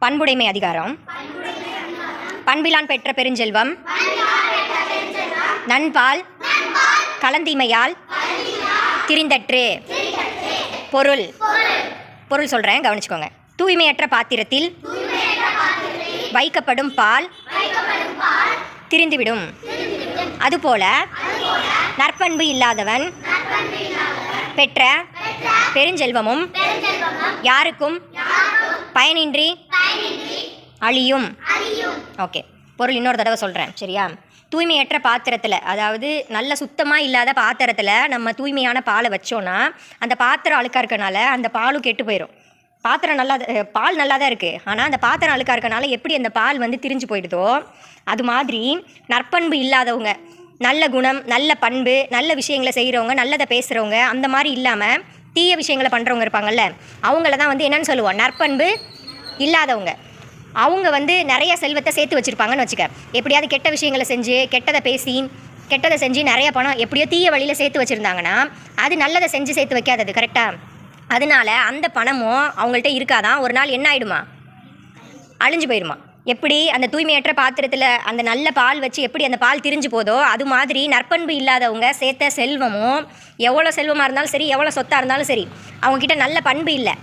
பண்புடைமை அதிகாரம். பண்பிலான் பெற்ற பெருஞ்செல்வம் நண்பால் கலந்தீமையால் திரிந்தற்று. பொருள் பொருள் சொல்கிறேன், கவனிச்சுக்கோங்க. தூய்மையற்ற பாத்திரத்தில் வைக்கப்படும் பால் திரிந்துவிடும். அதுபோல நற்பண்பு இல்லாதவன் பெற்ற பெருஞ்செல்வமும் யாருக்கும் பயனின்றி அழியும். ஓகே, பொருள் இன்னொரு தடவை சொல்கிறேன், சரியா? தூய்மையற்ற பாத்திரத்தில், அதாவது நல்ல சுத்தமாக இல்லாத பாத்திரத்தில் நம்ம தூய்மையான பாலை வச்சோன்னா அந்த பாத்திரம் அழுக்காக இருக்கனால அந்த பாலும் கெட்டு போயிடும். பாத்திரம் பால் நல்லா தான் இருக்குது, ஆனால் அந்த பாத்திரம் அழுக்காக இருக்கனால எப்படி அந்த பால் திரிஞ்சு போயிடுதோ அது மாதிரி நற்பண்பு இல்லாதவங்க, நல்ல குணம், நல்ல பண்பு, நல்ல விஷயங்களை செய்கிறவங்க, நல்லதை பேசுகிறவங்க, அந்த மாதிரி இல்லாமல் தீய விஷயங்களை பண்ணுறவங்க இருப்பாங்கள்ல, அவங்கள தான் என்னென்னு சொல்லுவோம், நற்பண்பு இல்லாதவங்க. அவங்க நிறைய செல்வத்தை சேர்த்து வச்சுருப்பாங்கன்னு வச்சுக்க. எப்படியாவது கெட்ட விஷயங்களை செஞ்சு, கெட்டதை செஞ்சு நிறைய பணம் எப்படியோ தீய வழியில் சேர்த்து வச்சுருந்தாங்கன்னா அது நல்லதை செஞ்சு சேர்த்து வைக்காதது, கரெக்டாக? அதனால அந்த பணமும் அவங்கள்ட்ட இருக்காதான், ஒரு நாள் என்ன ஆகிடுமா, அழிஞ்சு போயிடுமா. எப்படி அந்த தூய்மையற்ற பாத்திரத்தில் அந்த நல்ல பால் வச்சு எப்படி அந்த பால் திரிஞ்சு போதோ அது மாதிரி நற்பண்பு இல்லாதவங்க சேர்த்த செல்வமும், எவ்வளோ செல்வமாக இருந்தாலும் சரி, எவ்வளோ சொத்தாக இருந்தாலும் சரி, அவங்கக்கிட்ட நல்ல பண்பு இல்லை,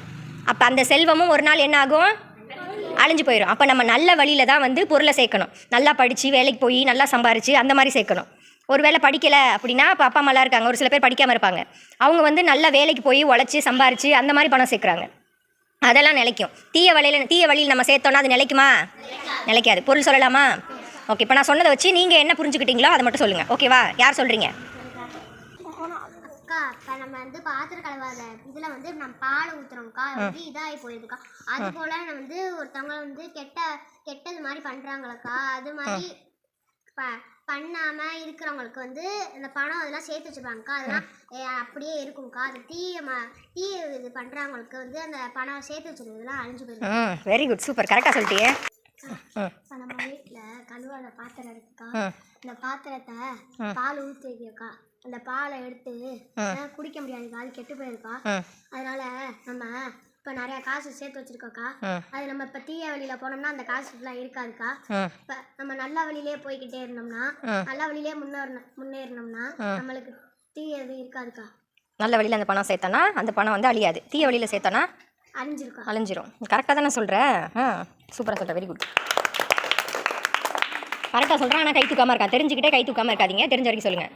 அப்போ அந்த செல்வமும் ஒரு நாள் என்ன ஆகும், அழிஞ்சு போயிடும். அப்போ நம்ம நல்ல வழியில் தான் பொருளை சேர்க்கணும். நல்லா படித்து வேலைக்கு போய் நல்லா சம்பாரித்து அந்த மாதிரி சேர்க்கணும். ஒரு வேளை படிக்கலை அப்படின்னா, இப்போ அப்பா அம்மாலாம் இருக்காங்க, ஒரு சில பேர் படிக்காமல் இருப்பாங்க, அவங்க நல்ல வேலைக்கு போய் உழைச்சி சம்பாரித்து அந்த மாதிரி பணம் சேர்க்குறாங்க, அதெல்லாம் நிலைக்கும். தீய வழியில் நம்ம சேர்த்தோன்னா அது நிலைக்குமா? நிலைக்காது. பொருள் சொல்லலாமா? ஓகே, இப்போ நான் சொன்னதை வச்சு நீங்கள் என்ன புரிஞ்சுக்கிட்டீங்களோ அதை மட்டும் சொல்லுங்கள், ஓகேவா? யார் சொல்கிறீங்க? அக்கா, இப்போ நம்ம பாத்திரம் கழுவாத இதில் நம்ம பால் ஊற்றுறோம்க்கா, இதாகி போயிருதுக்கா. அது போல் ஒருத்தவங்க கெட்டது மாதிரி பண்ணுறாங்களக்கா, அது மாதிரி பண்ணாமல் இருக்கிறவங்களுக்கு இந்த பணம் அதெல்லாம் சேர்த்து வச்சுருப்பாங்கக்கா, அதெல்லாம் அப்படியே இருக்கும்க்கா. அது தீய இது பண்ணுறவங்களுக்கு அந்த பணம் சேர்த்து வச்சுருக்கிறதுலாம் அழிஞ்சு போயிடும். வெரி குட், சூப்பர், கரெக்டாக சொல்லிட்டியே. இப்போ நம்ம வீட்டில் கழுவாத பாத்திரம் இருக்குக்கா, இந்த பாத்திரத்தை பால் ஊற்றி வைக்கக்கா, அந்த பாலை எடுத்து குடிக்க முடியாதுக்கா, அது கெட்டு போயிருக்கா. அதனால நம்ம இப்போ நிறையா காசு சேர்த்து வச்சிருக்கோக்கா, அது நம்ம இப்போ தீய வழியில் போனோம்னா அந்த காசு ஃபுல்லாக இருக்காதுக்கா. இப்போ நம்ம நல்ல வழியிலே போய்கிட்டே இருந்தோம்னா, நல்ல வழியிலே முன்னேறினோம்னா நம்மளுக்கு தீய எதுவும் இருக்காதுக்கா. நல்ல வழியில் அந்த பணம் சேர்த்தோன்னா அந்த பணம் அழியாது, தீய வழியில் சேர்த்தோன்னா அழிஞ்சிரும். கரெக்டாக தானே சொல்கிறேன்? சூப்பராக சொல்கிறேன், வெரி குட், கரெக்டாக சொல்கிறேன். ஆனால் கை தூக்காமல் இருக்கா, தெரிஞ்சுக்கிட்டே கை தூக்காமல் இருக்காதீங்க, தெரிஞ்ச வரைக்கும் சொல்லுங்கள்.